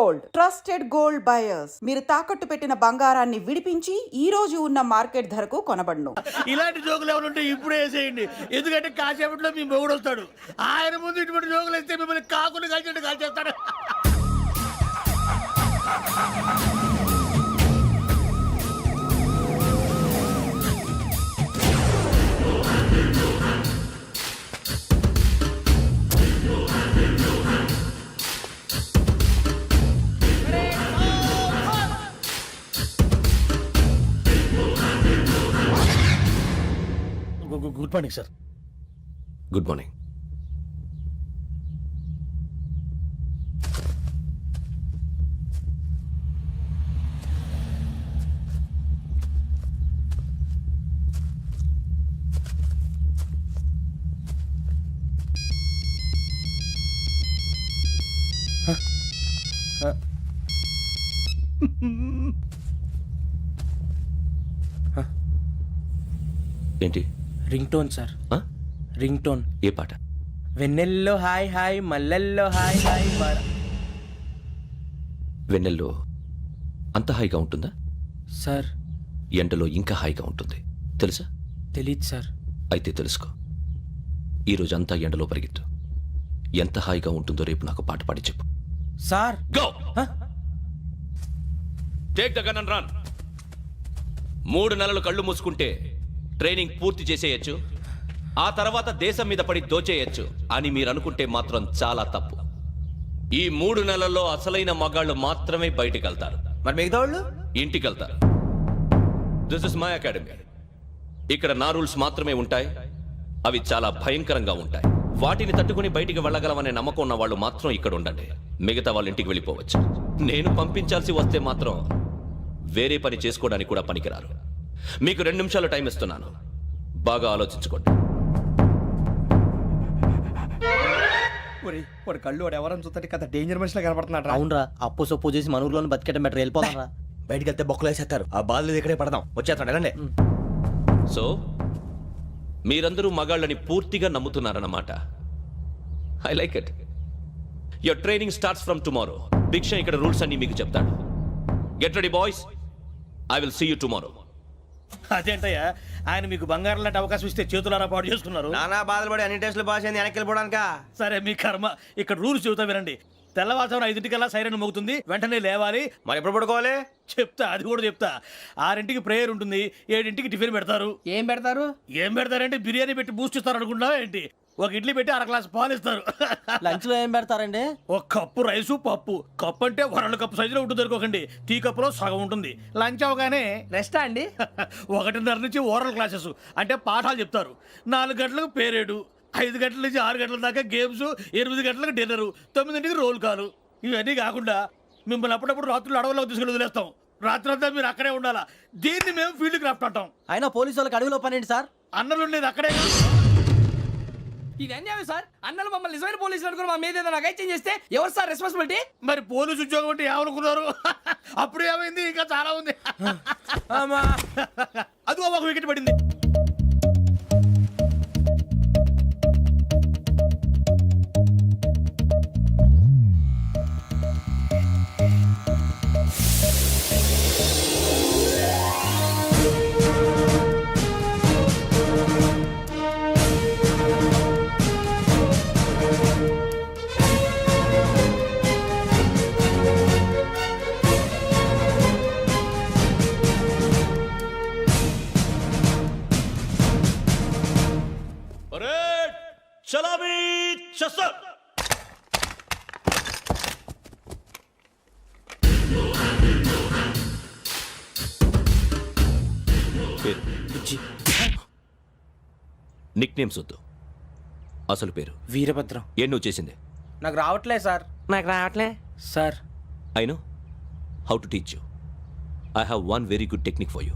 Gold, trusted gold buyers. మీరు తాకట్టు పెట్టిన బంగారాన్ని విడిపించి ఈ రోజు ఉన్న మార్కెట్ ధరకు కొనబడును. ఇలాంటి జోకులు ఎవరుంటే ఇప్పుడే వేసేయండి, ఎందుకంటే కాసేపట్లో మీ మొగుడు వస్తాడు. ఆయన ముందు ఇటువంటి జోకులు వేస్తే మిమ్మల్ని కాకుండా కాల్చేట్టు కాల్చేస్తాడు. Good morning sir. Good morning. ఏంటి? Ring tone sir. Ring tone. ఏ పాట? వెన్నెల్లో హాయ్ హాయ్ మల్లెల్లో హాయ్ హాయ్. వెన్నెల్లో అంత హాయిగా ఉంటుందా సార్? ఎండలో ఇంకా హాయిగా ఉంటుంది తెలుసా? తెలీదు సార్. అయితే తెలుసుకో, ఈరోజు అంతా ఎండలో పరిగెత్తు. ఎంత హాయిగా ఉంటుందో రేపు నాకు పాట పాడి చెప్పు. Sir go take the gun and run. 3 నెలలు కళ్ళు మూసుకుంటే ట్రైనింగ్ పూర్తి చేసేయచ్చు, ఆ తర్వాత దేశం మీద పడి దోచేయచ్చు అని మీరు అనుకుంటే మాత్రం చాలా తప్పు. ఈ 3 నెలల్లో అసలైన మగాళ్ళు మాత్రమే బయటికి వెళ్తారు. మరి మిగతా వాళ్ళు ఇంటికి వెళ్తారు. This is my academy. ఇక్కడ నా రూల్స్ మాత్రమే ఉంటాయి. అవి చాలా భయంకరంగా ఉంటాయి. వాటిని తట్టుకుని బయటికి వెళ్ళగలమనే నమ్మకం ఉన్న వాళ్ళు మాత్రం ఇక్కడ ఉండండి. మిగతా వాళ్ళు ఇంటికి వెళ్ళిపోవచ్చు. నేను పంపించాల్సి వస్తే మాత్రం వేరే పని చేసుకోవడానికి కూడా పనికిరారు. మీకు 2 నిమిషాలు టైం ఇస్తున్నాను, బాగా ఆలోచించుకోండి. వాడు కళ్ళు వాడు ఎవరైనా చూస్తే కదా డేంజర్ మనిషిలో కనపడుతున్నాడు. అవునరా, అప్పు సొప్పు చేసి మన ఊర్లో బతికేయడం బెటర్. వెళ్ళిపోతారా? బయటికి వెళ్తే బొక్కలు వేసేస్తారు. ఆ బాధలు ఇక్కడే పడదాం. వచ్చేస్తాడు వెళ్ళండి. సో మీరందరూ మగాళ్ళని పూర్తిగా నమ్ముతున్నారన్నమాట. I like it. Your training starts from tomorrow. Bhiksha ఇక్కడ రూల్స్ అన్ని మీకు చెప్తాడు. Get ready boys, I will see you tomorrow. అదేంటయ్యా, ఆయన మీకు బంగారం లాంటి అవకాశం ఇస్తే చేతులారా పాటు చేసుకున్నారు. నానా బాధలు పడి అన్ని టెస్టులు పాస్ అయింది, వెనక్కి వెళ్ళిపోవడానికా? సరే మీ కర్మ. ఇక్కడ రూల్స్ చెబుతా వినండి. తెల్లవారుజామున 5 సైరన్ మోగుతుంది, వెంటనే లేవాలి. మరి ఎప్పుడు పడుకోవాలి చెప్తా, అది కూడా చెప్తా. 6 ప్రేయర్ ఉంటుంది, 7 టిఫిన్ పెడతారు. ఏం పెడతారు? ఏం పెడతారంటే బిర్యానీ పెట్టి బూస్ట్ ఇస్తారు అనుకుంటున్నావా ఏంటి? ఒక ఇడ్లీ పెట్టి 1 గ్లాస్ పాలు ఇస్తారు. లంచ్ లో ఏం పెడతారండి? ఒక కప్పు రైసు పప్పు. కప్పు అంటే 1 కప్పు సైజులో ఉంటుంది అనుకోకండి. టీ కప్పులో సగం ఉంటుంది. లంచ్ అవగానే రెస్టా అండి? 1:30 నుంచి ఓరల్ క్లాసెస్ అంటే పాఠాలు చెప్తారు. 4 గంటలకు పేరేడు, 5 గంటల నుంచి 6 గంటల దాకా గేమ్స్, 8 గంటలకు డిన్నరు, 9ంటికి రోల్ కాలు. ఇవన్నీ కాకుండా మిమ్మల్ని అప్పుడప్పుడు రాత్రులు అడవుల్లో తీసుకెళ్ళి వదిలేస్తాం. రాత్రి అంతా మీరు అక్కడే ఉండాలా. దీన్ని మేము ఫీల్డ్ క్రాఫ్ట్ అంటాం. అయినా పోలీసు వాళ్ళకి అడవిలో పని ఏంటి సార్? అన్నలు ఉండేది అక్కడే. ఇది అన్యాయం సార్. అన్నలు మమ్మల్ని నిజమైన పోలీసులు అనుకుని మా మీద ఏదైనా చేంజ్ చేస్తే ఎవరు సార్ రెస్పాన్సిబిలిటీ? మరి పోలీసు ఉద్యోగం అంటే ఏమనుకున్నారు? అప్పుడు ఏమైంది, ఇంకా చాలా ఉంది. అదిగో ఒక వికెట్ పడింది. చలాబీ చసర్. నిక్ నేమ్స్ వద్దు, అసలు పేరు. వీరభద్రం. ఏం నువ్వు చేసింది? నాకు రావట్లే సార్. నాకు రావట్లే sir. I know how to teach you. I have one very good technique for you.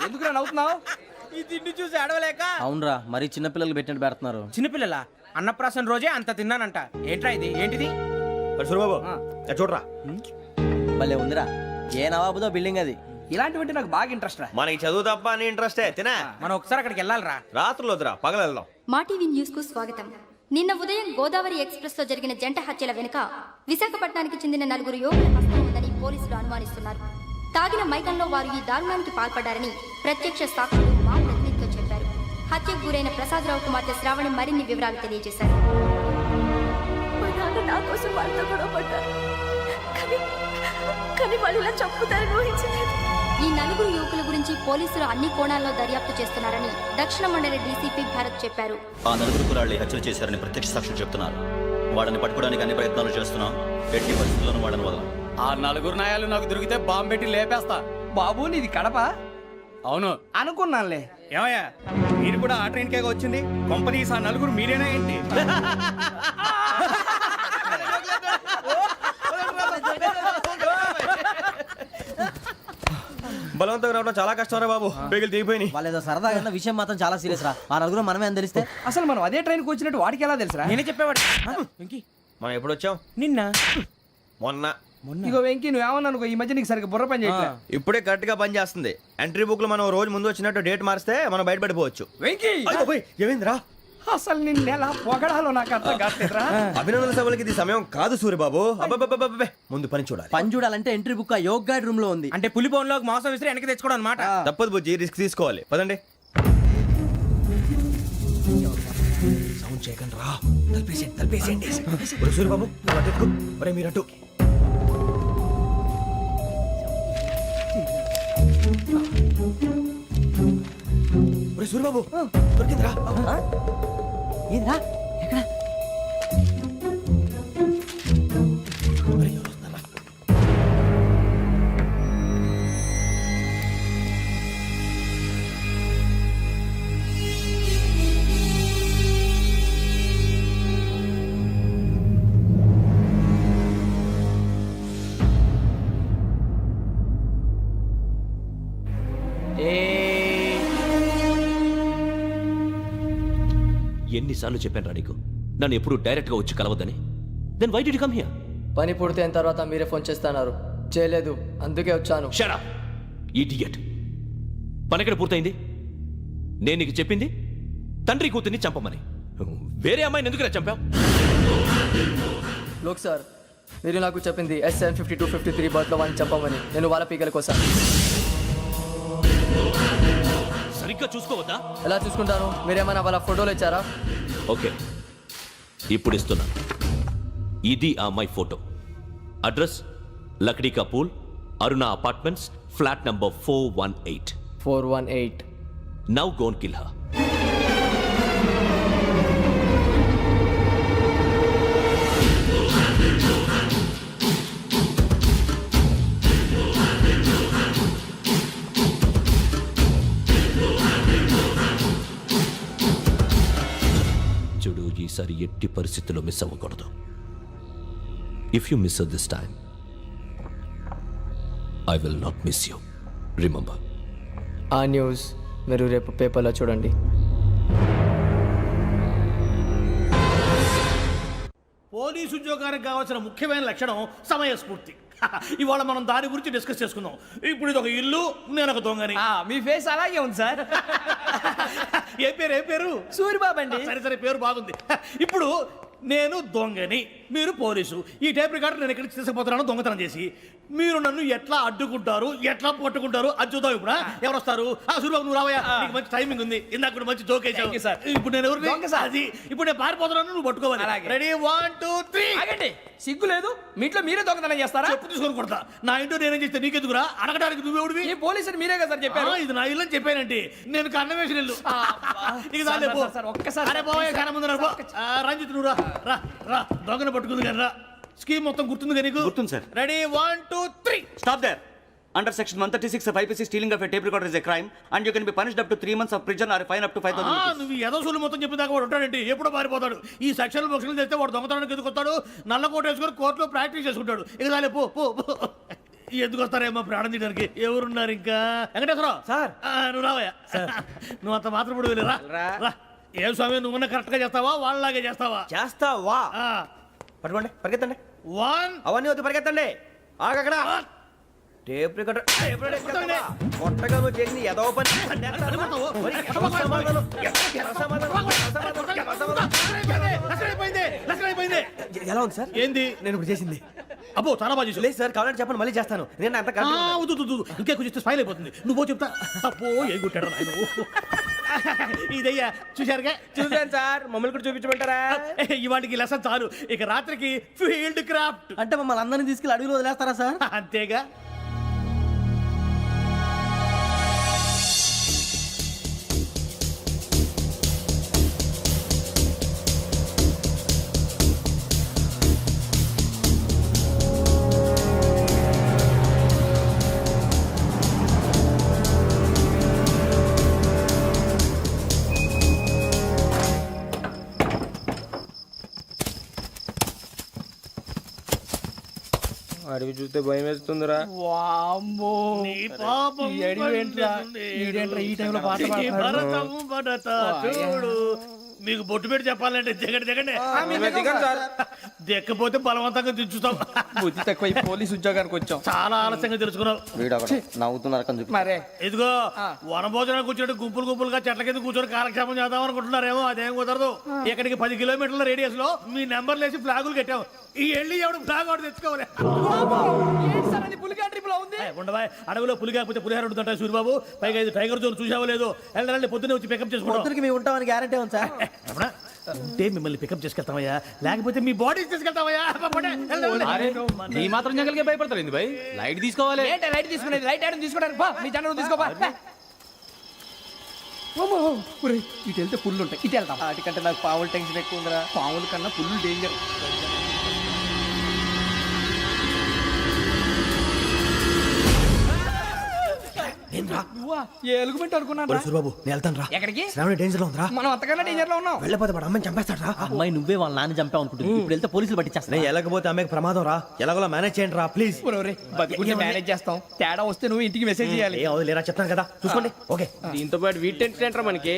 ఎందుకు నవ్వుతున్నావు? అవునరా, రా మరీ చిన్నపిల్లలు పెట్టినట్టు పెడుతున్నారు. చిన్నపిల్లల అన్నప్రాసన రోజే అంత తిన్నానంట. ఏంట్రా ఇది? ఏంటిది? సూరిబాబు చూడరా, భలే ఉందిరా. ఏ నవాబుదో బిల్డింగ్ అది. ఇలాంటివంటే నాకు బాగా ఇంట్రెస్ట్ రా. మనకి చదువు తప్ప అని ఇంట్రెస్టే తినా. మనం ఒకసారి అక్కడికి వెళ్ళాలిరా. రాత్రులు వద్దురా, పగలు వెళ్దాం. మా టీవీ న్యూస్ కు స్వాగతం. నిన్న ఉదయం గోదావరి ఎక్స్ప్రెస్ లో జరిగిన జంట హత్యల వెనుక విశాఖపట్నానికి చెందిన 4 యువకుల హస్తం ఉందని పోలీసులు అనుమానిస్తున్నారు. తాగిన మైకంలో వారు ఈ దారుణానికి పాల్పడ్డారని ప్రత్యక్ష సాక్షులు మా ప్రతినిధితో చెప్పారు. హత్యకు గురైన ప్రసాదరావు కుమార్తె శ్రావణి మరిన్ని వివరాలు తెలియజేశారు. నా కోసం వాళ్ళతో గొడవ పడ్డారు, కానీ వాళ్ళు ఇలా చంపుతారని ఊహించలేదు. ఈ 4 యువకుల గురించి పోలీసులు అన్ని కోణాల్లో దర్యాప్తు చేస్తున్నారని దక్షిణ మండలి డీసీపీ భరత్ చెప్పారు. ఆ 4 కుర్రాళ్ళు హత్యలు చేశారని ప్రత్యక్ష సాక్షులు చెప్తున్నారు. వాళ్ళని పట్టుకోవడానికి అన్ని ప్రయత్నాలు చేస్తున్నాం. ఎట్టి పరిస్థితుల్లోనూ వాళ్ళని వదలం. ఆ 4 నాయాలు నాకు దొరికితే బాంబు పెట్టి లేపేస్తా. బాబు నీది కడప? అవును అనుకున్నానులే. ఏమయ్యా మీరు కూడా ఆ ట్రైన్ కేగా వచ్చింది? కొంపదీసి ఆ 4 మీరేనా ఏంటి? బలవంతంగా రావడం చాలా కష్టం రా బాబు, బేగులు దిగిపోయినాయి. వాళ్ళేదో సరదాగా విషయం మాత్రం చాలా సీరియస్ రా. ఆ నలుగురు మనమే అని తెలిస్తే అసలు మనం అదే ట్రైన్కి వచ్చినట్టు వాడికి ఎలా తెలుసురా? నేనే చెప్పేవాడు. మనం ఎప్పుడు వచ్చాం? నిన్న మొన్న. ఇగో వెంకీ నువ్వేమన్నా అనుకో, ఈ మధ్య నీకు సరిగ్గా బుర్ర పని చేయట్లే. ఇప్పుడే కరెక్ట్ గా పని చేస్తుంది. ఎంట్రీ బుక్ లో మనం రోజు ముందు వచ్చినట్టు డేట్ మారిస్తే మనం బయటపడిపోవచ్చు. వెంకీ ఏమైందిరా? అసలు నిన్న ఎలా పొగడాలో నాకు అర్థం కాట్లేదురా. అభినందన సభలకి ఇది సమయం కాదు సూరిబాబు. అబ్బబ్బబ్బబ్బబ్బే, ముందు పని చూడాలి. పని చూడాలంటే ఎంట్రీ బుక్ ఆ యోగ్ గైడ్ రూమ్ లో ఉంది. అంటే పులి బోన్లోకి మాంసం విసిరి వెనక్కి తెచ్చుకోవడం అనమాట. తప్పదు బుజ్జి, రిస్క్ తీసుకోవాలి. పదండి. సౌండ్ చేయకండి రా. తలపేసేయండి. సూరిబాబు ఒరే మీరట్టు. ఒరే సూరిబాబు దొరికిందిరా. ఏంద్రా ఎక్కడ? ఒరే, ఎవరు వస్తున్నారా? ఎన్నిసార్లు చెప్పాను నీకు నన్ను ఎప్పుడు డైరెక్ట్ గా వచ్చి కలవద్దని? Then why did you come here? పని పూర్తయిన తర్వాత మీరే ఫోన్ చేస్తున్నారు. చేయలేదు, అందుకే వచ్చాను. Shut up idiot. పని ఎక్కడ పూర్తయింది? నేను నీకు చెప్పింది తండ్రి కూతుర్ని చంపమని. వేరే అమ్మాయిని ఎందుకు చంపావు? లోక్ సార్, మీరు నాకు చెప్పింది SN 5253 బర్త్లో వాడిని చంపమని. నేను వాళ్ళ పీకల కోసం. సరిగ్గా చూసుకోవద్దా? ఎలా చూసుకుంటాను? మీరేమైనా వాళ్ళ ఫోటోలు ఇచ్చారా? ఓకే, ఇప్పుడు ఇస్తున్నాను. ఇది ఆ అమ్మాయి ఫోటో. అడ్రస్ లక్డీ కా pool, Aruna apartments, flat number 418. 418. Now go and kill her. చూడు, ఈసారి ఎట్టి పరిస్థితుల్లో మిస్ అవ్వకూడదు. If you miss this time I will not miss you. Remember. ఆ న్యూస్ మీరు రేపు పేపర్లో చూడండి. పోలీసు ఉద్యోగానికి కావాల్సిన ముఖ్యమైన లక్షణం సమయస్ఫూర్తి. ఇవాళ మనం దాని గురించి డిస్కస్ చేసుకుందాం. ఇప్పుడు ఇది ఒక ఇల్లు, నేను ఒక దొంగని. మీ ఫేస్ అలాగే ఉంది సార్. ఏ పేరు? సూరిబాబు అండి. సరే పేరు బాగుంది. ఇప్పుడు నేను దొంగని, మీరు పోలీసు. ఈ టైప్ రికార్డు నేను ఎక్కడికి తీసుకుపోతున్నాను దొంగతనం చేసి. మీరు నన్ను ఎట్లా అడ్డుకుంటారు, ఎట్లా పట్టుకుంటారు అది చూద్దాం. ఇప్పుడు ఎవరు వస్తారు? సూరిబాబు నువ్వు రావయ్యా, నీకు మంచి టైమింగ్ ఉంది. ఇందాక కూడా మంచి జోక్ వేసావు సార్. ఇప్పుడు నేను ఎవరు? దొంగ సార్. అది ఇప్పుడు నేను పారిపోతున్నాను, నువ్వు పట్టుకోవాలి. రెడీ 1 2 3. ఆగండి, సిగ్గు లేదు? మీ ఇంట్లో మీరే దొంగతనం చేస్తారా? చెప్పు తీసుకొని కొడతా. నా ఇంట్లో నేనేం చేస్తే నీకెందుకురా? అడగడానికి నువ్వెవడివి? ఈ పోలీసులు మీరే కదా సార్ చెప్పారు. ఇది నా ఇల్లు అని చెప్పానండి. నేను కన్నం వేసిన ఇల్లు. ఇక చాలే పో. ఒక్కసారి అరే పోయే కన్నం ముందు రా. రంజిత్ నువ్వు రా దొంగను పట్టుకుంది కానీ రా. స్కీమ్ మొత్తం గుర్తుంది నీకు? గుర్తుంది sir. Ready 1 2 3. Stop there. Under section 136 of IPC, stealing of a tape recorder is a crime and you can be punished up to 3 months of prison or a fine up to 5,000 rupees. నువ్వు ఏదో సూలు మొత్తం చెప్పేదాకా వాడు ఉంటాడండి. ఎప్పుడో పారిపోతాడు. ఈ section బొక్షలు చేస్తే వాడు దొంగతనానికి ఎందుకు వస్తాడు? నల్ల కోట వేసుకొని కోర్టులో ప్రాక్టీస్ చేసుకుంటాడు. ఇక చాలే పో. ఎందుకు వస్తారేమో ప్రాణం తీయడానికి? ఎవరున్నారు ఇంకా? వెంకటేశ్వరరావు సార్. నువ్వు రావయ్యా. నువ్వు అంత మాత్రం ఇప్పుడు వెళ్ళి రా. ఏం స్వామి నువ్వున్న కరెక్ట్ గా చేస్తావా వాళ్ళలాగే చేస్తావా? చేస్తావా? పట్టుకోండి, పరిగెత్తండి. 1 అవన్నీ వద్దు, పరిగెత్తండి. ఆగక్కడ. టేప్ రికార్డర్ కొట్టగా నువ్వు చేసింది ఏదో పని. ఎలా ఉంది సార్? ఏంది? నేను ఇప్పుడు చేసింది. అబ్బో చాలా బాగా చేసావు. లేదు సార్, కావాలంటే చెప్పండి, మళ్ళీ చేస్తాను. నేను అంత ఆ, వద్దు, వద్దు, వద్దు. ఇంకే కొంచెం స్మైల్ అయిపోతుంది. నువ్వు చెప్తా. అబ్బో ఏ గుట్టాడు ఆయన. ఇదయ్యా చూశారుగా? చూసాను సార్, మమ్మల్ని కూడా చూపించమంటారా? ఇవాటికి లెసన్ చాలు. ఇక రాత్రికి ఫీల్డ్ క్రాఫ్ట్. అంటే మమ్మల్ని అందరినీ తీసుకెళ్ళి అడుగులో వదిలేస్తారా సార్? అంతేగా. అడవి చూస్తే భయం వేస్తుందిరా. వామ్మో నీ పాపం ఈ అడివి ఏంట్రా? ఈడేంట్రా ఈ టైంలో పాట నీ పాడుతున్నాడు? భరతం భరత చూడు. మీకు బొట్టు పెట్టి చెప్పాలంటే దిగండి దిగండి. దిక్కపోతే బలవంతంగా దించుతాం. బుద్ధి తక్కువ ఈ పోలీస్ ఉద్యోగానికి వచ్చాం. చాలా ఆలస్యంగా తెలుసుకున్నావు. నవ్వుతున్నారు. మరే ఇదిగో వనభోజనానికి కూర్చొని గుంపులు గుంపులుగా చెట్ల కింద కూర్చొని కాలక్షేపం చేద్దాం అనుకుంటున్నారేమో. అదేం కుదరదు. ఇక్కడికి 10 కిలోమీటర్ల రేడియస్ లో మీ నెంబర్లు వేసి ఫ్లాగులు కట్టాం. ఈ వెళ్ళి ఎవడు ఫ్లాగ్ ఒకటి తెచ్చుకోవాలి. పులిగా ట్రిప్ లో ఉంది. ఉండవా అడవిలో పులి కాకపోతే పులిహార ఉంటుంటా సూరిబాబు. పైగా ఇది టైగర్ జోన్ చూసావో లేదో. వెళ్ళాలి పొద్దున్నే వచ్చి పికప్ చేసుకుంటాం. మేము ఉంటామని గ్యారంటీ ఉంది సార్. ఉంటే మిమ్మల్ని పికప్ చేసుకెళ్తామయ్యా, లేకపోతే మీ బాడీ తీసుకెళ్తామయ్యా. నీ మాత్రం జంగల్కే భయపడతారు భయ్. లైట్ తీసుకోవాలి. ఏంటి లైట్ తీసుకునేది? లైట్ ఆడని తీసుకోవడానికి బా, మీ జనం తీసుకోబా. ఇటు వెళ్తే పుల్లు ఉంటాయి, ఇటు వెళ్తాం. వాటికంటే నాకు పావులు టెన్షన్ ఎక్కువ ఉందిరా. పాముల కన్నా పుల్లు డేంజర్. ఏ ఎలుగుబెట్టి అనుకున్నాను. సూరిబాబు నేను వెళ్తాను రా. ఎక్కడికి? శ్రావణి డేంజర్ లో ఉందిరా. మనం అంతకన్నా డేంజర్ లో ఉన్నాం. వెళ్ళపోతే వాడు అమ్మని చంపేస్తాడు రా. అమ్మాయి నువ్వే వాళ్ళ నాన్న చంపావు అనుకుంటుంది. ఇప్పుడు వెళ్తే పోలీసులు పట్టించేస్తా. నేను వెళ్ళకపోతే అమ్మకి ప్రమాదం రా. ఎలాగోలా మేనేజ్ చేయండి రా ప్లీజ్. బతుకుంటే మేనేజ్ చేస్తాం. తేడా వస్తే నువ్వు ఇంటికి మెసేజ్ చేయాలి. ఏ అవును లేరా, చెప్తాను కదా, చూసుకోండి. ఓకే. దీంతో పాటు వీటి టెన్షన్ ఏంట్రా మనకి?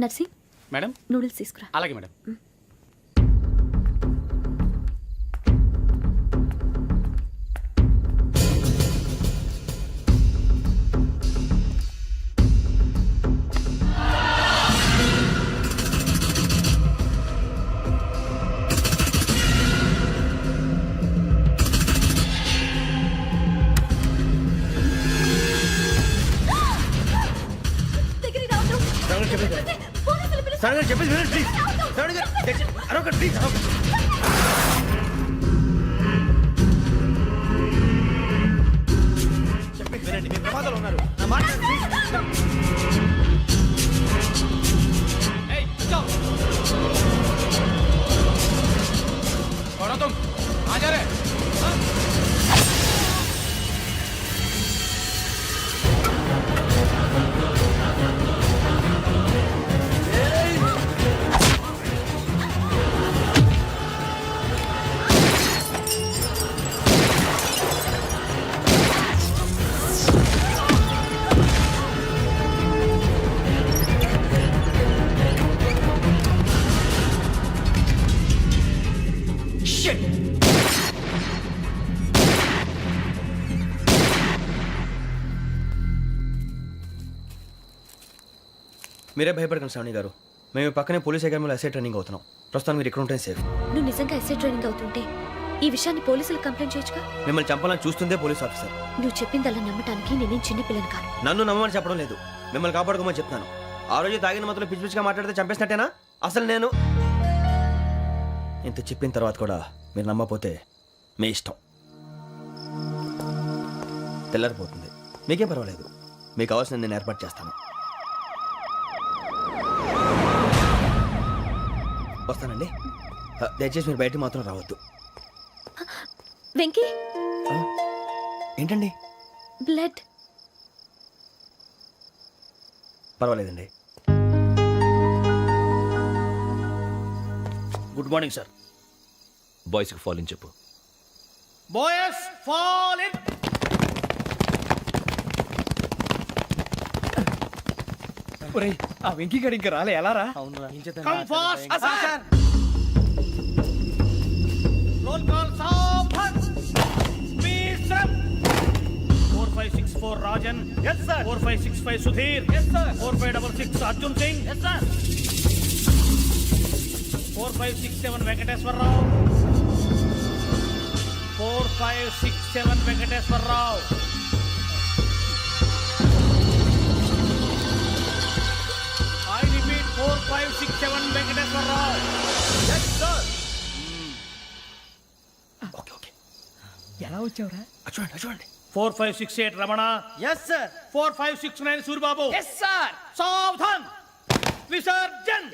నర్సి మేడం నూడిల్స్ తీసుకురా. అలాగే మేడం. శ్రావణి చెప్పేసి వినండి ప్లీజ్. శ్రావణి గారు అరొకటి ప్లీజ్. చెప్పేసి వినండి, మీరు ప్రమాదాలు ఉన్నారు. నా మాట ప్లీజ్. మీరే భయపడకండి శ్రావణి గారు. మేము పక్కనే పోలీస్ అకాడమీలో ఎస్ఐ ట్రైనింగ్ అవుతున్నాం. ప్రస్తుతం మీరు ఇక్కడ ఉంటే సేఫ్. నువ్వు నిజంగా ఎస్ఐ ట్రైనింగ్ అవుతుంటే ఈ విషయాన్ని పోలీసులకు కంప్లైంట్ చేయొచ్చుగా. మిమ్మల్ని చంపాలని చూస్తుందే పోలీస్ ఆఫీసర్. నువ్వు చెప్పిందల్లా నమ్మటానికి నేనేం చిన్న పిల్లని కాను. నన్ను నమ్మమని చెప్పడం లేదు, మిమ్మల్ని కాపాడుకోమని చెప్తున్నాను. ఆ రోజు తాగిన మొత్తం పిచ్చి పిచ్చిగా మాట్లాడితే చంపేసినట్టేనా? అసలు నేను ఇంత చెప్పిన తర్వాత కూడా మీరు నమ్మపోతే మీ ఇష్టం. తెల్లరిపోతుంది, మీకేం పర్వాలేదు. మీకు కావాల్సిన నేను ఏర్పాటు చేస్తాను. వస్తానండి. దయచేసి మీరు బయటికి మాత్రం రావద్దు. వెంకీ ఏంటండి? బ్లడ్. పర్వాలేదండి. Good morning sir. బాయ్స్కి ఫాల్ ఇన్ చెప్పు. Boys fall in. ఒరేయ్ ఆ వెంకీ గడి ఇంకా రాలే ఎలా రా Come fast. Roll call, Saavdhan. Speed, sir. 4564 Rajan. Yes, sir. 4565 Sudhir. Yes, sir. 4566 Arjun Singh. Yes, sir. 4567 Venkateswar Rao. 4567 Venkateswar Rao. I repeat, 4567 Venkateswar Rao. Yes, sir. ఎలా వచ్చావురా చూడండి 4568 Ramana. Yes, sir. 4569 Surbabu. Yes sir Saavdhan. Visarjan.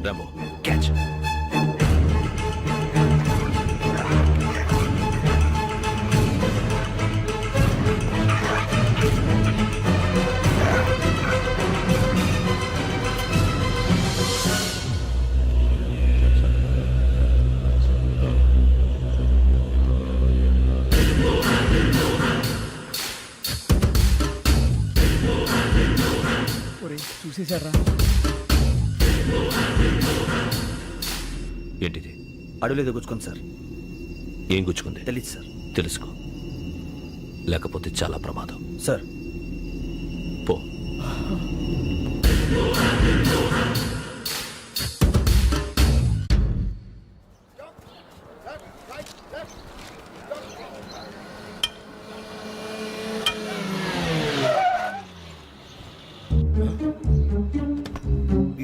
Rambo, catch. ఒరేయ్ చూసేశారా ఏంటిది? అడవిలో గుచ్చుకుంది sir. ఏం గుచ్చుకుంది? తెలీదు sir. తెలుసుకో, లేకపోతే చాలా ప్రమాదం. సార్ పో.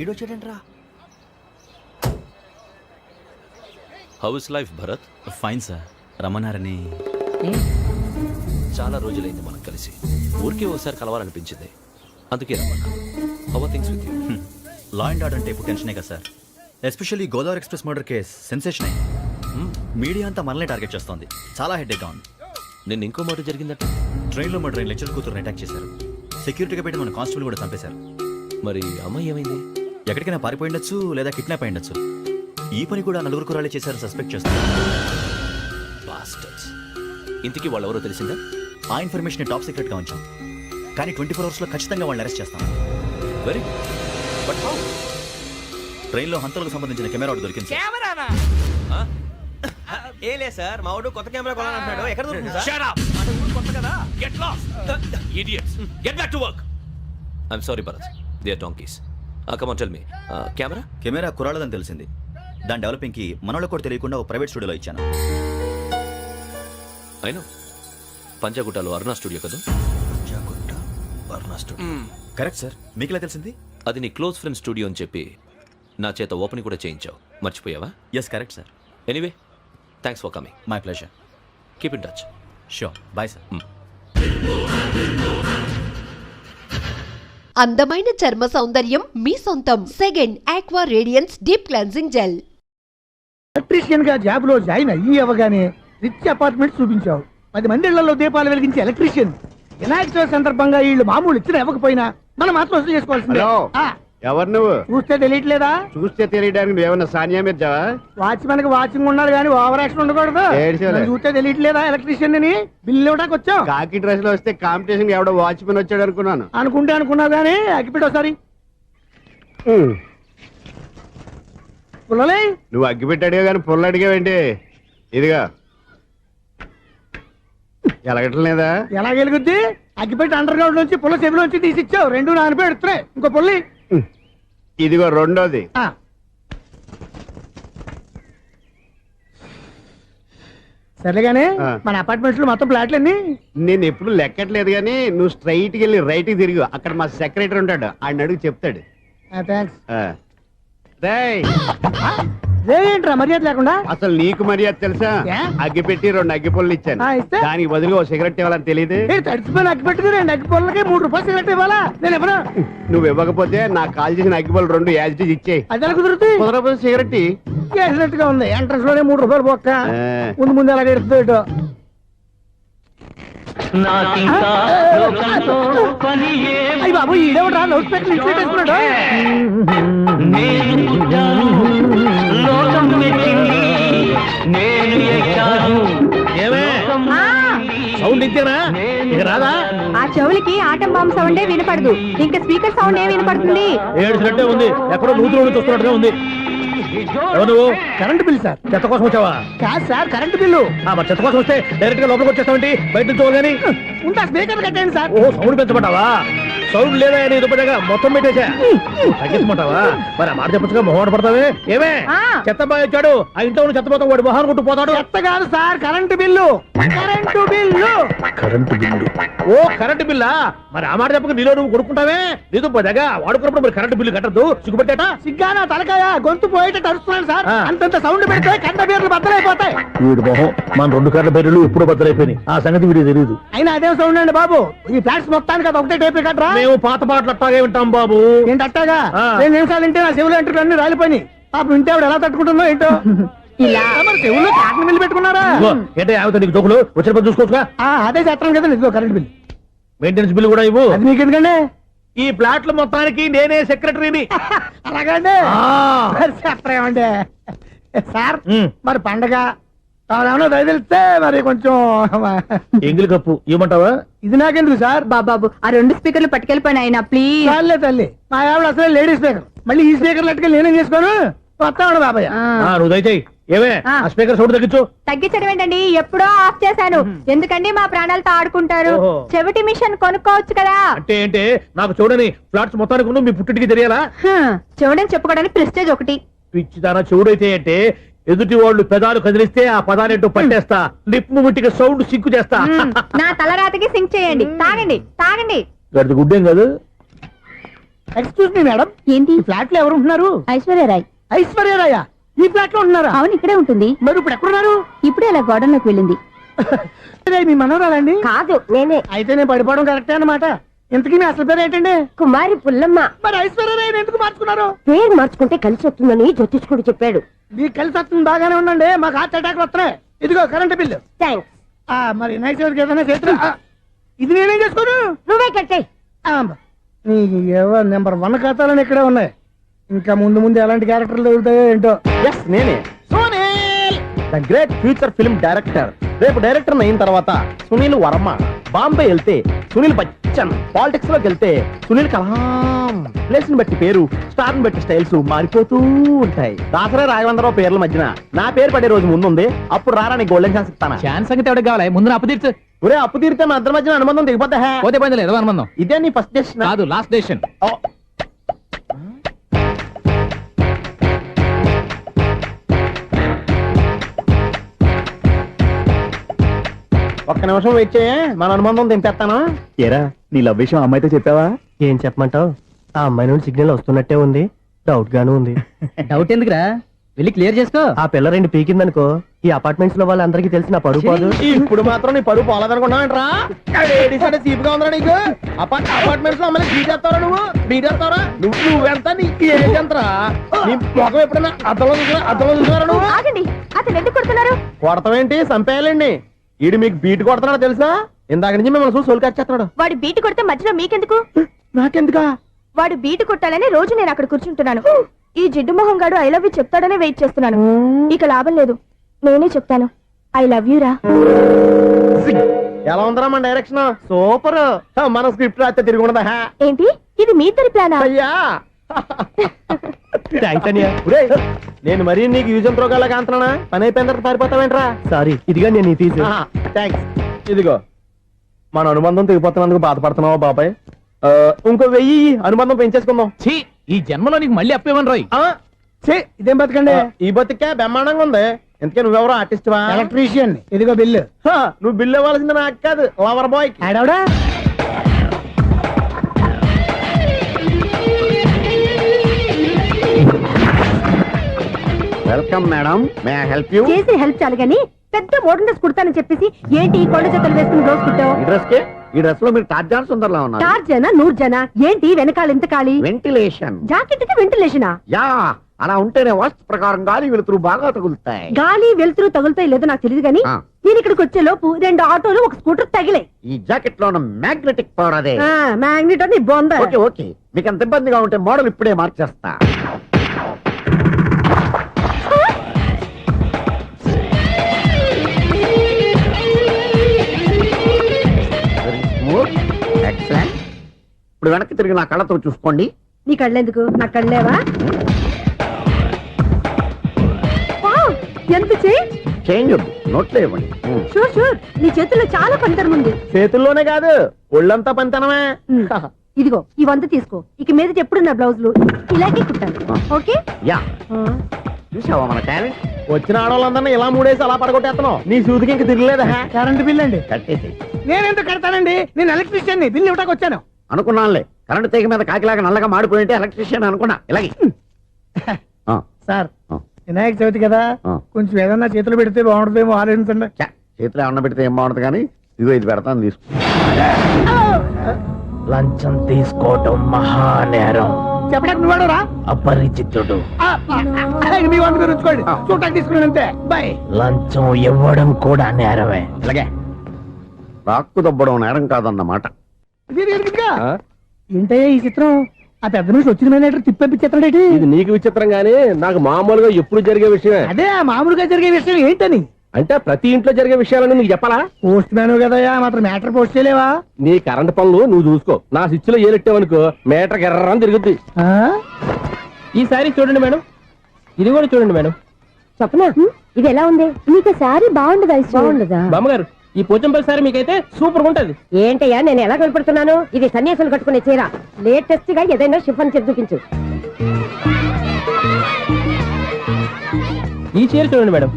ఈడొచ్చాడంట్రా. How is life Bharat? Fine sir. రమ్మన్నారని. చాలా రోజులైంది మనం కలిసి. ఊరికే ఒకసారి కలవాలనిపించింది, అందుకే రమ్మన్నా. How are things with you? Law and order అంటే ఇప్పుడు టెన్షనే కదా sir. Especially Godavari express murder case sensation అయింది. మీడియా అంతా మనల్ని టార్గెట్ చేస్తోంది. చాలా హెడ్ఏక్గా ఉంది. నిన్న ఇంకో మాట జరిగిందట. ట్రైన్లో మా ట్రైన్ లెక్చర్ కూతురుని అటాక్ చేశారు. సెక్యూరిటీగా పెట్టి మన కానిస్టేబుల్ కూడా చంపేశారు. మరి అమ్మాయి ఏమైంది? ఎక్కడికైనా పారిపోయి ఉండొచ్చు, లేదా కిడ్నాప్ అయి ఉండొచ్చు. ఈ పని కూడా నలుగురు కురాలే చేశారు సస్పెక్ట్ చేస్తారు. బాస్టర్స్. ఇంతకీ వాళ్ళెవరో తెలిసిందా? ఆ ఇన్ఫర్మేషన్ టాప్ సీక్రెట్గా ఉంచాం, కానీ 24 అవర్స్లో ఖచ్చితంగా వాళ్ళని అరెస్ట్ చేస్తాం. Very good. But how? ట్రైన్లో హంతలకు సంబంధించిన కెమెరా ఒకటి దొరికింది సార్. కెమెరానా ఏ లే సార్, మా వాడు కొత్త కెమెరా కొనాలంటున్నాడు. ఎక్కడ దొరుకుతుంది సార్? Shut up! అంటే ఊరు కొత్త కదా. Get lost! Idiots! Get back to work! I'm sorry, Bharat. They are donkeys. Come on, tell me. Camera? Camera కురాలదని తెలిసింది. దాని డెవలపింగ్కి మనలో కూడా తెలియకుండా ఒక ప్రైవేట్ స్టూడియోలో ఇచ్చాను. I know. పంజాగుట్టలో అరుణా స్టూడియో కదా? అరుణా స్టూడియో. Correct sir. మీకు ఎలా తెలిసింది? అది నీ క్లోజ్ ఫ్రెండ్ స్టూడియో అని చెప్పి నా చేత ఓపెనింగ్ కూడా చేయించావు. మర్చిపోయావా? Yes correct sir. Anyway, thanks for coming. My pleasure. Keep in touch. Sure. Bye sir. అందమైన చర్మ సౌందర్యం మీ సొంతం. Second aqua radiance deep cleansing gel. Electrician గా జాబ్ లో జాయిన్ అయ్యి అవగానే రిచ్ అపార్ట్మెంట్ చూపించావు. 10 మంది ఇళ్లలో దీపాలు వెలిగించే ఎలక్ట్రీషియన్. వినాయక చవితి సందర్భంగా వీళ్ళు మామూలు ఇచ్చిన ఇవ్వకపోయినా మనం మాత్రం వసూలు చేసుకోవాల్సిందే. ఎవరు నువ్వు? చూస్తే తెలియట్లేదా? చూస్తే తెలియడానికి నువ్వేమన్నా సానియా మీర్జావా? వాచ్మెన్ కి వాచింగ్ ఉండాలి కానీ ఓవర్ యాక్షన్ ఉండకూడదు. నన్ను చూస్తే తెలియట్లేదా ఎలక్ట్రీషియన్ అని? బిల్లు ఇవ్వడానికి వచ్చాం. కాకి డ్రెస్ లో వస్తే కాంపిటీషన్ ఎవడో వాచ్మెన్ వచ్చాడు అనుకున్నాను. అనుకుంటే అనుకున్నావు కానీ అగ్గిపెట్టి ఒకసారి. పుల్లలే నువ్వు అగ్గి పెట్టాడుగా కానీ పుల్ల అడిగావేంటి? ఇదిగా ఎలగట్లేదా? ఎలా వెలుగుద్ది? అగ్గిపెట్టి అండర్ గ్రౌండ్ నుంచి పుల్ల చెవిలోంచి తీసిచ్చావు. 2 నానిపోయి ఎడుతున్నాయి. ఇంకో పుల్లి. ఇదిగో రెండోది. సరేగానే మన అపార్ట్మెంట్స్ లో మొత్తం ఫ్లాట్లు అన్ని నేను ఎప్పుడు లెక్కట్లేదు కానీ నువ్వు స్ట్రైట్కి వెళ్ళి రైట్కి తిరిగి అక్కడ మా సెక్రటరీ ఉంటాడు, ఆయన అడుగు చెప్తాడు. థ్యాంక్స్. రేయ్, ఏంట్రా మర్యాద లేకుండా? అసలు నీకు మర్యాద తెలుసా? అగ్గి పెట్టి 2 అగ్గి పుల్లలు ఇచ్చాను. దానికి బదులుగా 1 సిగరెట్ ఇవ్వాలని తెలియదు. తడిచిపోయిన అగ్గి పెట్టుకుని 2 అగ్గి పుల్లలకి 3 రూపాయలు సిగరెట్ ఇవ్వాలా? నేను ఇవ్వను. నువ్వు ఇవ్వకపోతే నాకు కాల్ చేసిన అగ్గి పుల్లలు 2 యాజిటీస్ ఇచ్చేయి. అది ఎలా కుదురుతుంది? కుదరపోతే సిగరెట్ చేసినట్టుగా ఉంది. ఎంట్రన్స్ లోనే 3 రూపాయలు పోక్క. ముందు ముందు ఎలా ఎడుతుంది. అయ్యి బాబు ఈడేవడా లౌడ్ స్పీకర్ ఇంట్లో పెట్టేసుకున్నాడు. సౌండ్ ఇంతేనా ఇక రాదా? ఆ చెవులకి ఆటం బాంబు సౌండే వినపడదు, ఇంకా స్పీకర్ సౌండ్ ఏ వినపడుతుంది. ఏడ్చినట్టే ఉంది, ఎక్కడో నూతులు నుండి వస్తున్నట్టుగా ఉంది. ఎవరు నువ్వు? Current bill sir. చెత్త కోసం వచ్చావా? కాదు సార్, కరెంట్ బిల్లు. మరి చెత్త కోసం వస్తే డైరెక్ట్ గా లోపలికి వచ్చేస్తావంటి, బయట నుంచి కానీ. ఉంటా స్పీకర్ కట్టండి సార్. ఓ సౌండ్ పెంచమంటావా? సౌండ్ లేదా నీ దుబ్బగా మొత్తం పెట్టేసా. తగ్గించమంటావా? మరి ఆ మాట చెప్పచ్చుగా, మొహమాట పడతావే. ఏమే చెత్త బాగా వచ్చాడు, ఆ ఇంట్లో ఉన్న చెత్త పోతాం, వాడు మొహాన్ని కొట్టు పోతాడు. చెత్త కాదు sir, current bill. Current bill. Current bill. ఓ కరెంటు బిల్లా? మరి ఆ మాట చెప్పక నీలో నువ్వు కొడుకుంటావే. నీ దుబ్బగా వాడుకున్నప్పుడు మరి కరెంటు బిల్లు కట్టద్దు, సిగ్గుపెట్టేట. సిగ్గానా తలకాయ, గొంతు పోయేటట్టు అరుస్తున్నాను సార్. అంతంత సౌండ్ పెడితే కంట బీర్లు బద్దలైపోతాయి. వీడు మొహం మన 2 కర్ల బెర్రెలు ఎప్పుడో బద్దలైపోయినాయి, ఆ సంగతి వీడికి తెలియదు. అయినా అదే సౌండ్ అండి బాబు. ఈ ఫ్లాట్స్ మొత్తానికి అది ఒకటే టైప్ కట్టరా? మేము పాత పాటలు అట్టాగే వింటాం బాబు. ఏంటి అట్టాగా? 2 నిమిషాలు వింటే నా చెవులు ఎంటర్ అన్ని రాలిపోయి. పాపం వింటే ఆవిడ ఎలా తట్టుకుంటుందో ఏంటో. ఇలా మరి చెవుల్లో కాటన్ బిల్లు పెట్టుకున్నారా? ఏంటో ఆమెతో నీకు జోకులు వచ్చిన పని చూసుకోవచ్చుగా. అదే చేస్తాను కదా ఇదిగో కరెంట్ బిల్. మెయింటెనెన్స్ బిల్లు కూడా ఇవ్వు. అది మీకు ఎందుకండి? ఈ ప్లాట్ల మొత్తానికి నేనే సెక్రటరీని. అలాగండి. చెప్పరేమండి సార్. మరి పండగ ఏమన్నా దయదలిస్తే మరి కొంచెం ఎంగిలి కప్పు ఇవ్వమంటావా? ఇది నాకెందుకు సార్? బాబాబు ఆ 2 స్పీకర్లు పట్టుకెళ్ళిపోయిన ఆయన ప్లీజ్. చాలే తల్లి, మా ఆవిడ అసలే లేడీ స్పీకర్, మళ్ళీ ఈ స్పీకర్ లెట్టుకెళ్ళి నేనేం చేసుకోను. వస్తాడు బాబాయ్. నువ్వు దయచేయి. ఏమే ఆ స్పీకర్ సౌండ్ తగ్గించు. తగ్గించడం ఏంటండి, ఎప్పుడో ఆఫ్ చేశాను. ఎందుకండి మా ప్రాణాలతో ఆడుకుంటారు? చెవిటి మిషన్ కొనుక్కోవచ్చు కదా. అంటే ఏంటే నాకు చూడని ఫ్లాట్స్ మొత్తానికి ఉన్న మీ పుట్టింటికి తెలియాలా? చెవిడని చెప్పుకోవడానికి ప్రెస్టేజ్ ఒకటి. పిచ్చిదానా చెవుడైతే అంటే ఎదుటి వాళ్ళు పెదాలు కదిలిస్తే ఆ పదాలేంటో పట్టేస్తా, లిప్ ముట్టికి సౌండ్ సింకు చేస్తా. నా తలరాతకి సింక్ చేయండి. తాగండి తాగండి. గడిది గుడ్డేం కాదు. ఎక్స్క్యూజ్ మీ మేడం, ఏంటి? ఫ్లాట్ లో ఎవరు ఉంటున్నారు? ఐశ్వర్యరాయ్. ఐశ్వర్యరాయ ఈ ఫ్లాట్ లో ఉంటున్నారా? అవును, ఇక్కడే ఉంటుంది. మరి ఇప్పుడు ఎక్కడున్నారు? ఇప్పుడే అలా గోడంలోకి వెళ్ళింది. మీ మనవరాలండి? కాదు, నేనే. అయితే నేను పడిపోవడం కరెక్టే అన్నమాట. ఇంతకీ మీ అసలు పేరు ఏంటండి? కుమారి పుల్లమ్మ. మరి ఐశ్వర్యరాయని ఎందుకు మార్చుకున్నారు? పేరు మార్చుకుంటే కలిసి వస్తుందని జ్యోతిష్కుడు చెప్పాడు. మీకు కలిసి వస్తుంది, బాగానే ఉండండి. మాకు హార్ట్ అటాక్ వస్తున్నాయి. ఇదిగో కరెంట్ బిల్లు. థ్యాంక్స్. మరి నైట్ ఏదైనా చేతులు ఇది నేనేం చేసుకోను. నువ్వే కట్టే. నెంబర్ 1 ఖాతాలని ఇక్కడే ఉన్నాయి. ఇంకా ముందు ముందు ఎలాంటి క్యారెక్టర్లు దొరుకుతాయో ఏంటో. నేనే the great future film director. రేపు డైరెక్టర్ అయిన తర్వాత సునీల్ వర్మ. బాంబే వెళ్తే సునీల్ బచ్చన్. పాలిటిక్స్ లోకి వెళ్తే సునీల్ కలాం. ప్లేస్ ని బట్టి పేరు, స్టార్ ని బట్టి స్టైల్స్ మారిపోతూ ఉంటాయి. దాసరే రాఘవేంద్రరావు పేర్ల మధ్యన నా పేరు పడే రోజు ముందుంది. అప్పుడు రారా నీ గోల్డెన్ ఛాన్స్ ఇస్తాను. ఛాన్స్ సంగతి ఎవరికి కావాలి? ముందు అప్పు తీర్చు. ఒరే అప్పు తీరితే మన ఇద్దరి మధ్యన అనుబంధం దిగిపోతా. పోతే పోయింది లేదు అనుబంధం. ఇదే నీ ఫస్ట్ డెస్టినేషన్ కాదు, లాస్ట్ డెసిషన్. ఒక్క నిమిషం వెయిట్ చేయ, మన అనుబంధం దింపేస్తాను. ఏరా నీ లవ్ విషయం అమ్మాయితో చెప్పావా? ఏం చెప్పమంటావు? ఆ అమ్మాయి నుండి సిగ్నల్ వస్తున్నట్టే ఉంది, డౌట్ గాను ఉంది. డౌట్ ఎందుకురా, వెళ్ళి క్లియర్ చేసుకో. ఆ పిల్ల 2 పీకిందనుకో, ఈ అపార్ట్మెంట్స్ లో వాళ్ళందరికీ తెలిసిన పరువు పోదు. ఇప్పుడు మాత్రం నీ పరువు పోలేదనుకున్నావేంట్రా? సీపుగా ఉందా నీకు? అపార్ట్మెంట్స్ లో అమ్మాయి బీటేస్తావరా? బీటేస్తావరా? నువ్వెంత నీకు ఏంటంతరా? నీ ముఖం ఎప్పుడైనా అర్థంలో చూసారా నువ్వు? ఆగండి, అతను ఎందుకు కొడుతున్నారు? కొడతావేంటి? చంపేయాలండి. ఈడు మీకు బీట్ కొడుతున్నాడు తెలుసా? ఇందాక నుంచి మిమ్మల్ని చూసి సోల్ కచ్చేస్తున్నాడు. వాడు బీటు కొడితే మధ్యలో మీకెందుకు? నాకెందుకా? వాడు బీటు కొట్టాలని రోజు నేను అక్కడ కూర్చుంటున్నాను. ఈ జిడ్డు మొహం గాడు ఐ లవ్ యూ చెప్తాడనే వెయిట్ చేస్తున్నాను. ఇక లాభం లేదు, నేనే చెప్తాను. ఐ లవ్ యూ రా. ఎలా ఉందరా మన డైరెక్షన్? సూపర్. మన స్క్రిప్ట్ రాస్తే తిరిగి ఉండదా? ఏంటి ఇది మీ ఇద్దరి ప్లానా? అయ్యా థ్యాంక్స్ అనియా. నేను మరీ నీకు యూజ్ అండ్ త్రోగాలా కాంతనా? పని అయిపోయిన తర్వాత పారిపోతావేంట్రా? సారీ, ఇదిగా నేను తీసి. థ్యాంక్స్. ఇదిగో మన అనుబంధం తెగిపోతున్నందుకు బాధపడుతున్నావా బాబాయ్? ఇంకో 1000 అనుబంధం పెంచేసుకుందాం. ఈ జన్మలో నీకు మళ్ళీ అప్పేమని రాయి. ఇదేం బతకండి? ఈ బతికే బ్రహ్మాండంగా ఉంది. ఎందుకే నువ్వెవరో ఆర్టిస్ట్ వా? ఎలక్ట్రీషియన్. ఇదిగో బిల్లు. నువ్వు బిల్లు ఇవ్వాల్సింది నాకు కాదు, లవర్ బాయ్. ఆడవడా? Welcome madam, may I help you? చేసి హెల్ప్ చాలు గానీ పెద్ద మోడల్ డ్రెస్ కుడతానని చెప్పేసి ఏంటి కొండ జతలు వేసుకుని రోజు కుట్టావు? ఈ డ్రెస్ కి, ఈ డ్రెస్ లో మీరు టార్జాన్ సుందర్లా ఉన్నారు. టార్జనా 100 జనా? ఏంటి వెనకాల ఎంత ఖాళీ? వెంటిలేషన్. జాకెట్ కి వెంటిలేషనా? యా, అలా ఉంటేనే వాస్తు ప్రకారం గాలి వెలుతురు బాగా తగులుతాయి. గాలి వెలుతురు తగులుతాయి లేదో నాకు తెలియదు గానీ నేను ఇక్కడికి వచ్చే లోపు 2 ఆటోలు ఒక స్కూటర్ తగిలే. ఈ జాకెట్ లో ఉన్న మ్యాగ్నెటిక్ పవర్ అదే. మ్యాగ్నెట్ అని బొంద. ఓకే ఓకే, మీకు అంత ఇబ్బందిగా ఉంటే మోడల్ ఇప్పుడే మార్చేస్తా. ఎక్సలెంట్. ఇప్పుడు వెనక్కి తిరిగి నా కళ్ళతో చూసుకోండి. నీ కళ్ళెందుకు, నా కళ్ళేవా? వావ్, ఎంత చేంజ్ వద్దు, నోట్లో ఇవ్వండి. షూర్ షూర్, నీ చేతుల్లో చాలా పంతరం ఉంది. చేతుల్లోనే కాదు, ఒళ్ళంతా పంతనమే. ఇదిగో ఈ 100 తీసుకో. ఇక మీద ఎప్పుడు నా బ్లౌజులు ఇలాగే కుట్టాను. ఓకే? యా, చూసావా మన టాలెంట్? వచ్చిన ఆడవాళ్ళందరినీ ఇలా మూడేసి అలా పడగొట్టేస్తున్నావు. నీ సూదికి ఇంక తిరగలేదా? కరెంట్ బిల్ అండి. కట్టేసి. నేనెంత కడతానండి, నేను ఎలక్ట్రీషియన్ ని, బిల్లు ఇవ్వడానికి వచ్చాను. అనుకున్నానులే, కరెంట్ తీగ మీద కాకిలాగా నల్లగా మాడిపోయింటే ఎలక్ట్రీషియన్ అనుకున్నా. ఇలాగే సార్, వినాయక చవితి కదా, కొంచెం ఏదన్నా చేతులు పెడితే బాగుంటుందేమో ఆలోచించండి. చేతిలో ఏమన్నా పెడితే ఏం బాగుంటుంది కానీ ఇదిగో ఇది పెడతాను, తీసుకో. లంచం తీసుకోవటం మహానేరం. చెప్పడానికి నువ్వాడరా? అపరిచితుడు. మీ వంట మీరు ఉంచుకోండి, చూడటానికి తీసుకున్నాను అంతే. బాయ్. లంచం ఇవ్వడం కూడా నేరమే. ఇలాగే రాక్కు దబ్బడం నేరం కాదన్నమాట. ఏంటయ్యా ఈ చిత్రం? ఆ పెద్ద నుంచి వచ్చిన మేనేటర్ తిప్పించేస్తాడేటి? ఇది నీకు విచిత్రం గానీ నాకు మామూలుగా ఎప్పుడు జరిగే విషయమే. అదే మామూలుగా జరిగే విషయం ఏంటని? అంటే ప్రతి ఇంట్లో జరిగే విషయాలను నీకు చెప్పాలా? పోస్ట్ మ్యాన్ కదయ్యా, మాత్రం మ్యాటర్ పోస్ట్ చేయలేవా? నీ కరెంట్ పనులు నువ్వు చూసుకో. నా స్విచ్ లో ఏలెట్టావనుకో మీటర్ ఎర్రని తిరుగుద్ది. ఈసారి చూడండి మేడం, ఇది కూడా చూడండి మేడం. చెప్పనా, ఇది ఎలా ఉంది? నీకు సారీ బాగుండదా? బాగుండదా? బామ్మగారు, ఈ పోచంపల్లి సారీ మీకైతే సూపర్ ఉంటది. ఏంటయ్యా నేను ఎలా కనపడుతున్నాను? ఇది సన్యాసులు కట్టుకునే చీర. లేటెస్ట్ గా ఏదైనా షిఫన్ చేసి చూపించు. ఈ చీర చూడండి మేడం.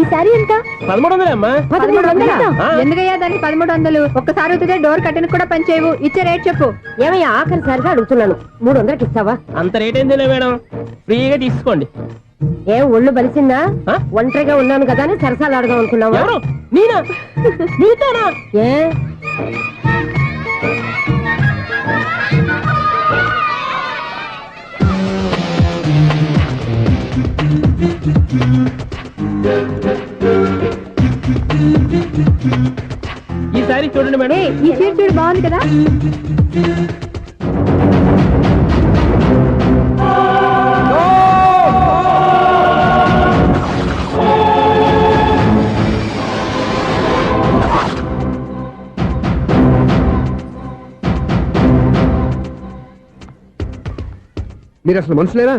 ఈ సారీ ఎంత? 1300 అమ్మా. 1300? ఎందుకయ్యా దానికి 1300? ఒక్కసారి అవుతుందే డోర్ కట్టెను కూడా పనిచేయవు. ఇచ్చే రేట్ చెప్పు. ఏమయ్యా ఆఖరిసారిగా అడుగుతున్నాను, 300కి ఇస్తావా? అంత రేట్ ఏందిలే మేడం, ఫ్రీగా తీసుకోండి. ఏం ఒళ్ళు బలిసిందా? ఒంటరిగా ఉన్నాను కదా అని సరసాలు అడదాం అనుకున్నావా? ఎవరు? నేనా? నీతోనా? ఏ ఈ సారీ చూడండి మేడం. ఈ చీర చూడు, బాగుంది కదా? మీరు అసలు మనుషులేనా?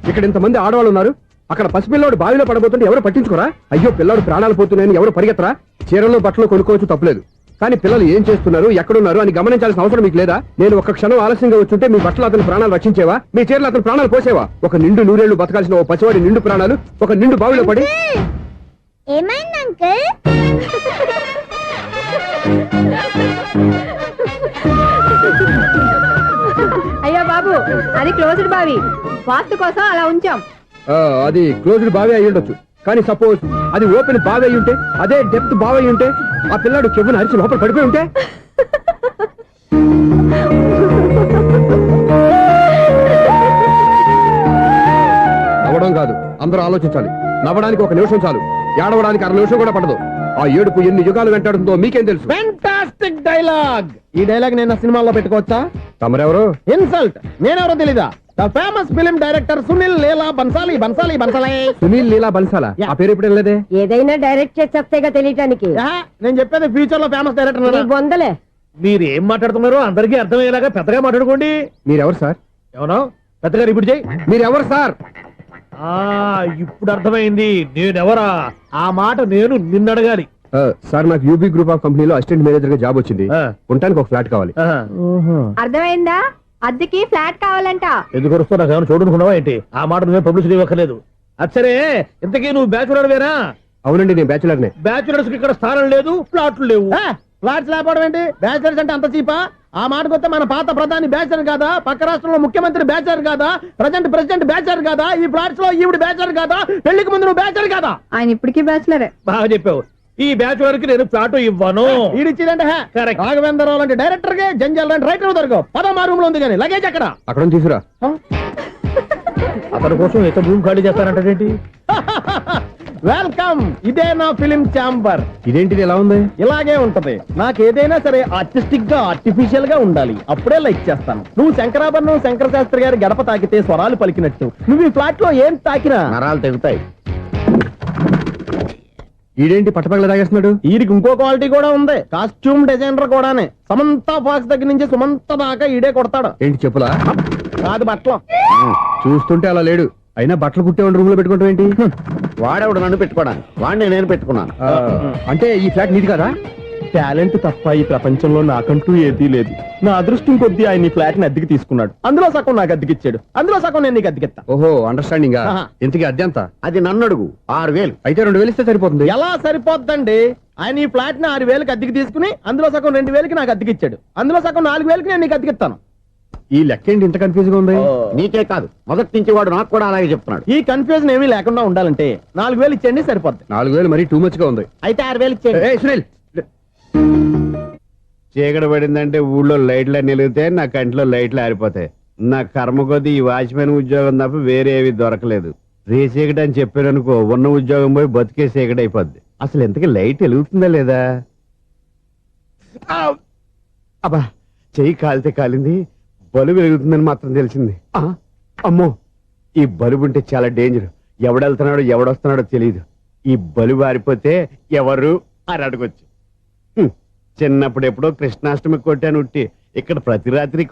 ఇక్కడ ఇంతమంది ఆడవాళ్ళు ఉన్నారు, అక్కడ పసిపిల్లాడు బావిలో పడబోతుంటే ఎవరు పట్టించుకోరా? అయ్యో పిల్లాడు ప్రాణాలు పోతున్నాయని ఎవరు పరిగెత్తరా? చీరలో బట్టలు కొనుక్కోవచ్చు, తప్పలేదు. కానీ పిల్లలు ఏం చేస్తున్నారు, ఎక్కడున్నారు అని గమనించాల్సిన అవసరం మీకు లేదా? నేను ఒక్క క్షణం ఆలస్యంగా వచ్చుంటే మీ బట్టలు అతని ప్రాణాలు రక్షించేవా? మీ చీరలు అతని ప్రాణాలు పోసేవా? ఒక నిండు నూరేళ్లు బతకాల్సిన ఓ పసివాడి నిండు ప్రాణాలు ఒక నిండు బావిలో పడి. ఏమైంది అంకుల్? అయ్యో బాబు, అది క్లోజ్డ్ బావి, వాస్తు కోసం అలా ఉంచాం. అది క్లోజ్డ్ బావి అయి ఉండొచ్చు, కానీ సపోజ్ అది ఓపెన్ బావి అయి ఉంటే, అదే డెప్త్ బావి అయి ఉంటే, ఆ పిల్లాడు చెవును అరిచి లోపల పడిపోయి ఉంటే? నవ్వడం కాదు, అందరూ ఆలోచించాలి. నవ్వడానికి 1 నిమిషం చాలు, ఏడవడానికి 1/2 నిమిషం కూడా పడదు. ఆ ఏడుపు ఎన్ని యుగాలు వెంటాడుతుందో మీకేం తెలుసు? Fantastic dialogue. ఈ డైలాగ్ నేను సినిమాల్లో పెట్టుకోవచ్చా? తమరెవరు? ఇన్సల్ట్. నేనెవరో తెలీదా? The famous film director Sunil Leela Bansali. Sunil Leela బన్సాలా? ఆ పేరు ఇప్పుడు లేదే. ఏదైనా డైరెక్ట్ చేసేగా తెలియటానికి. నేను చెప్పేది ఫ్యూచర్ లో ఫేమస్ డైరెక్టర్. బొందలే. మీరు ఏం మాట్లాడుతున్నారో అందరికీ అర్థమయ్యేలాగా పెద్దగా మాట్లాడుకోండి. మీరెవరు సార్? ఎవరో పెద్దగా రిపీట్ చేయి. మీరెవరు సార్? ఇప్పుడు అర్థమైంది నేనెవరా. ఆ మాట నేను నిన్నడగాలి. సార్, నాకు యూబీ గ్రూప్ ఆఫ్ కంపెనీలో అసిస్టెంట్ మేనేజర్ గా జాబ్ వచ్చింది. ఉండటానికి ఒక ఫ్లాట్ కావాలి. అర్థమైందా? అద్దెకి ఫ్లాట్ కావాలంట. ఎందుకు వస్తున్నా? నాకు ఏమైనా చూడనుకున్నావా ఏంటి? ఆ మాట నువ్వే పబ్లిసిటీ ఇవ్వక్కర్లేదు. అచ్చరే, ఇంతకీ నువ్వు బ్యాచులర్ వేరా? అవునండి, నేను బ్యాచులర్ నే. బ్యాచులర్స్ కి ఇక్కడ స్థానం లేదు, ఫ్లాట్లు లేవు. ఫ్లాట్స్ లేకపోవడం ఏంటి? బ్యాచులర్స్ అంటే అంత చీపా? ఆ మాటకొస్తే మన పాత ప్రధాని బ్యాచర్ కాదా? పక్క రాష్ట్రంలో ముఖ్యమంత్రి బ్యాచర్ కాదా? ప్రెసిడెంట్ బ్యాచర్ కాదా? ఈ ఫ్లాట్స్ లో ఈవిడ బ్యాచర్ కాదా? పెళ్లికి ముందు నువ్వు బ్యాచర్ కాదా? ఆయన ఇప్పటికీ బ్యాచులరే. బాగా చెప్పావు. ఈ బ్యాచులర్ కి నేను ఫ్లాట్ ఇవ్వను. ఇడిచ్చిందంటే రాఘవేంద్రరావు లాంటి డైరెక్టర్ కి, జంజల్ లాంటి రైటర్ దొరకవు. 13 రూమ్ లో ఉంది కానీ లగేజ్ అక్కడ తీసుకురా. అతని కోసం ఎంత రూమ్ ఖాళీ చేస్తానంటే వెల్కమ్. ఇదే నా ఫిలిం ఛాంబర్. ఇదేంటిది ఎలా ఉంది? ఇలాగే ఉంటది. నాకు ఏదైనా సరే ఆర్టిస్టిక్ గా ఆర్టిఫిషియల్ గా ఉండాలి. అప్పుడే లైక్ చేస్తాను. నువ్వు శంకరాభరణం శంకర శాస్త్రి గారి గడప తాకితే స్వరాలు పలికినట్టు నువ్వు ఈ ఫ్లాట్ లో ఏం తాకినా నరాలు తెగుతాయి. ఈడేంటి పట్టపగల తాగేస్తున్నాడు? వీరికి ఇంకో క్వాలిటీ కూడా ఉంది. కాస్ట్యూమ్ డిజైనర్ కూడానే. సమంత ఫాక్స్ దగ్గర నుంచి సుమంత దాకా ఈడే కొడతాడు. ఏంటి చెప్పులా? కాదు బట్టలు. చూస్తుంటే అలా లేడు. అయినా బట్టలు కుట్టేవాడి రూమ్ లో పెట్టుకుంటాం ఏంటి? వాడేవాడు నన్ను పెట్టుకోవడానికి. వాడిని నేను పెట్టుకున్నాను. అంటే ఈ ఫ్లాట్ నీది కదా? టాలెంట్ తప్ప ఈ ప్రపంచంలో నాకంటూ ఏదీ లేదు. నా అదృష్టం కొద్దీ ఆయన ఈ ఫ్లాట్ ని అద్దెకి తీసుకున్నాడు. అందులో సగం నాకు అద్దెకిచ్చాడు. అందులో సగం నేను నీకు అద్దెకిస్తా. ఓహో, అండర్స్టాండింగ్. ఇంతకీ అద్దె ఎంత? అది నన్ను అడుగు. 6,000. అయితే 2,000 ఇస్తే సరిపోతుంది. ఎలా సరిపోద్దండి? ఆయన ఈ ఫ్లాట్ ని 6,000కి అద్దెకి తీసుకుని అందులో సగం 2,000కి నాకు అద్దెకిచ్చాడు. అందులో సగం 4,000కి నేను నీకు అద్దెకిస్తాను. ఈ లెక్క ఏంటి ఇంత కన్ఫ్యూజ్ గా ఉంది? నీకే కాదు, మొదటి నుంచి వాడు నాకు కూడా అలాగే చెప్తున్నాడు. ఈ కన్ఫ్యూజన్ ఏమీ లేకుండా ఉండాలంటే 4,000 ఇచ్చేయండి, సరిపోద్ది. 4,000 మరి టూ మచ్ గా ఉంది. అయితే 6,000 ఇచ్చేయండి. చీకటి పడిందంటే ఊళ్ళో లైట్లు అన్ని వెలిగితే నా కంటిలో లైట్లు ఆరిపోతాయి. నా కర్మ కొద్దీ ఈ వాచ్మెన్ ఉద్యోగం తప్ప వేరే ఏవి దొరకలేదు. రేసీకటి అని చెప్పారనుకో, ఉన్న ఉద్యోగం పోయి బతికే చీకటి అయిపోద్ది. అసలు ఎంతకీ లైట్ వెలుగుతుందా లేదా? అబ్బా, చెయ్యి కాలితే కాలింది, బలుబు వెలుగుతుందని మాత్రం తెలిసింది. అమ్మో, ఈ బలుబు ఉంటే చాలా డేంజర్. ఎవడెళ్తున్నాడో ఎవడొస్తున్నాడో తెలియదు. ఈ బలుబు ఆరిపోతే ఎవరు అని అడగొచ్చు. చిన్నప్పుడు ఎప్పుడో కృష్ణాష్టమి కొట్టాను ఉట్టి. ఇక్కడ ప్రతి రాత్రి